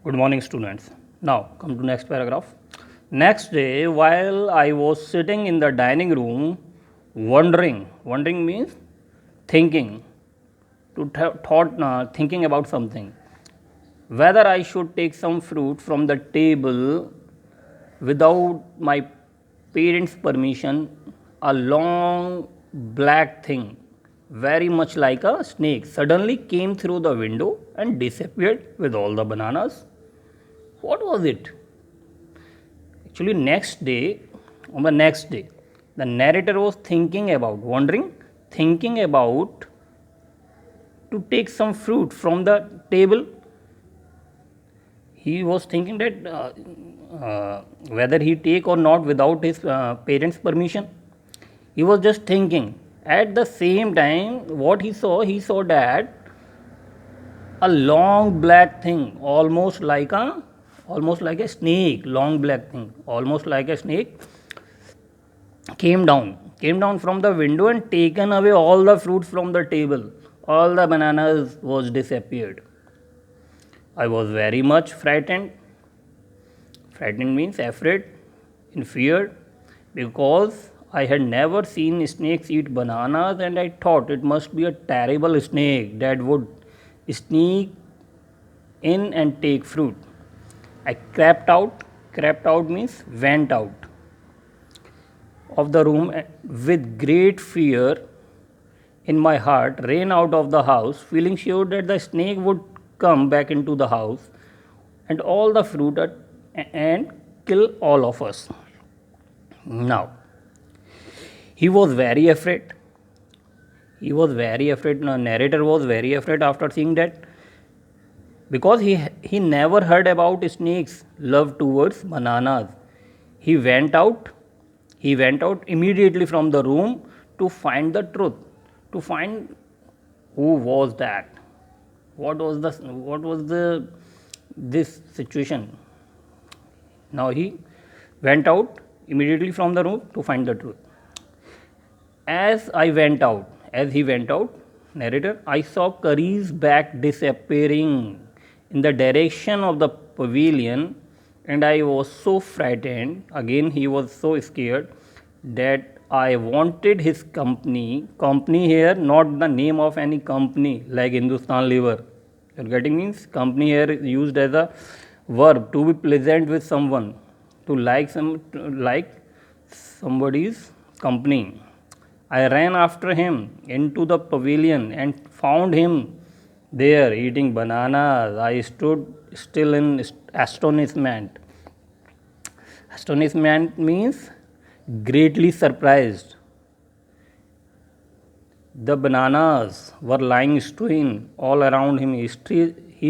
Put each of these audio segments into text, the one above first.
Good morning, students. Now, come to next paragraph. Next day, while I was sitting in the dining room, wondering means thinking, thinking about something, whether I should take some fruit from the table without my parents' permission, a long black thing, very much like a snake, suddenly came through the window and disappeared with all the bananas. What was it? Actually, on the next day, the narrator was thinking about to take some fruit from the table. He was thinking that whether he take or not without his parents' permission. He was just thinking. At the same time, what he saw that a long black thing, almost like a snake, long black thing, almost like a snake, came down from the window and taken away all the fruits from the table. All the bananas was disappeared. I was very much frightened. Frightened means afraid, in fear, because I had never seen snakes eat bananas, and I thought it must be a terrible snake that would sneak in and take fruit. I crept out means went out of the room with great fear in my heart, ran out of the house, feeling sure that the snake would come back into the house and all the fruit and kill all of us. Now, he was very afraid. He was very afraid. The narrator was very afraid after seeing that, because he never heard about snakes' love towards bananas. He went out. He went out immediately from the room to find the truth, to find who was that, what was the this situation. Now he went out immediately from the room to find the truth. As he went out, narrator, I saw Curry's back disappearing in the direction of the pavilion, and I was so frightened. Again, he was so scared that I wanted his company. Company here, not the name of any company like Hindustan Liver. You're getting means company here is used as a verb to be pleasant with someone, to like somebody's company. I ran after him into the pavilion and found him there eating bananas. I stood still in astonishment. Astonishment means greatly surprised. The bananas were lying strewn all around him. He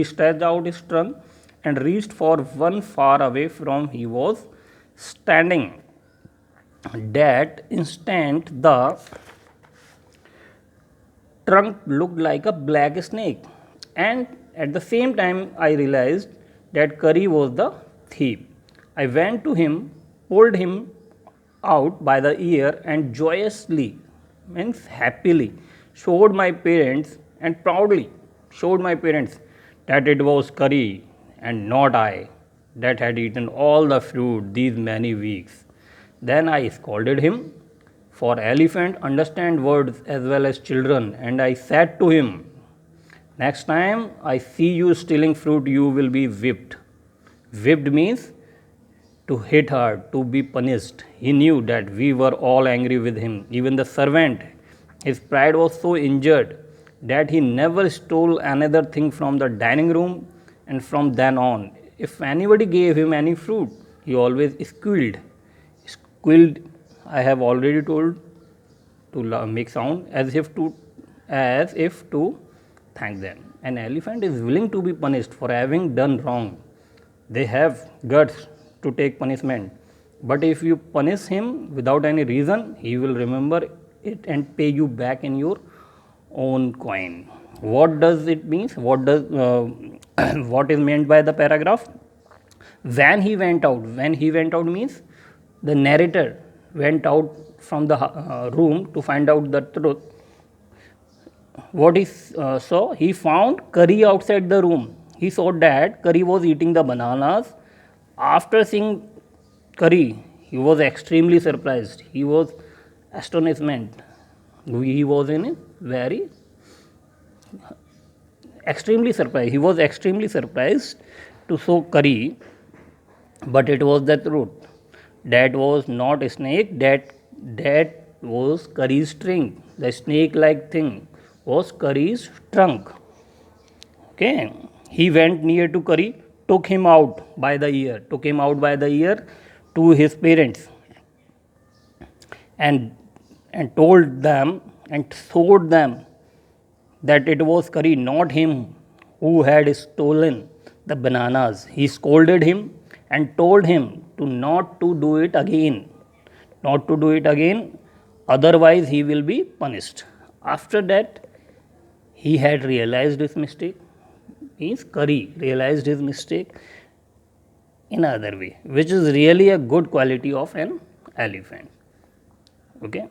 stretched out his trunk and reached for one far away from he was standing. That instant, the trunk looked like a black snake, and at the same time, I realized that Curry was the thief. I went to him, pulled him out by the ear, and joyously, means happily, showed my parents and proudly showed my parents that it was Curry and not I that had eaten all the fruit these many weeks. Then I scolded him, for elephant understand words as well as children, and I said to him, next time I see you stealing fruit, you will be whipped. Whipped means to hit hard, to be punished. He knew that we were all angry with him, even the servant. His pride was so injured that he never stole another thing from the dining room, and from then on, if anybody gave him any fruit, he always squealed. Squealed, I have already told, to make sound as if to thank them. An elephant is willing to be punished for having done wrong. They have guts to take punishment. But if you punish him without any reason, he will remember it and pay you back in your own coin. What does it mean? What is meant by the paragraph? When he went out means the narrator went out from the room to find out the truth. What he saw, he found Curry outside the room. he saw that Curry was eating the bananas. After seeing Curry, he was extremely surprised. He was astonishment. He was in a very extremely surprised. He was extremely surprised to saw Curry, but it was the truth. That was not a snake. That was Curry's string. The snake-like thing was Curry's trunk. Okay, he went near to Curry, took him out by the ear to his parents, and told them and showed them that it was Curry, not him, who had stolen the bananas. He scolded him and told him to not to do it again, otherwise he will be punished. After that, he had realized his mistake. Means Curry realized his mistake in another way, which is really a good quality of an elephant. Okay.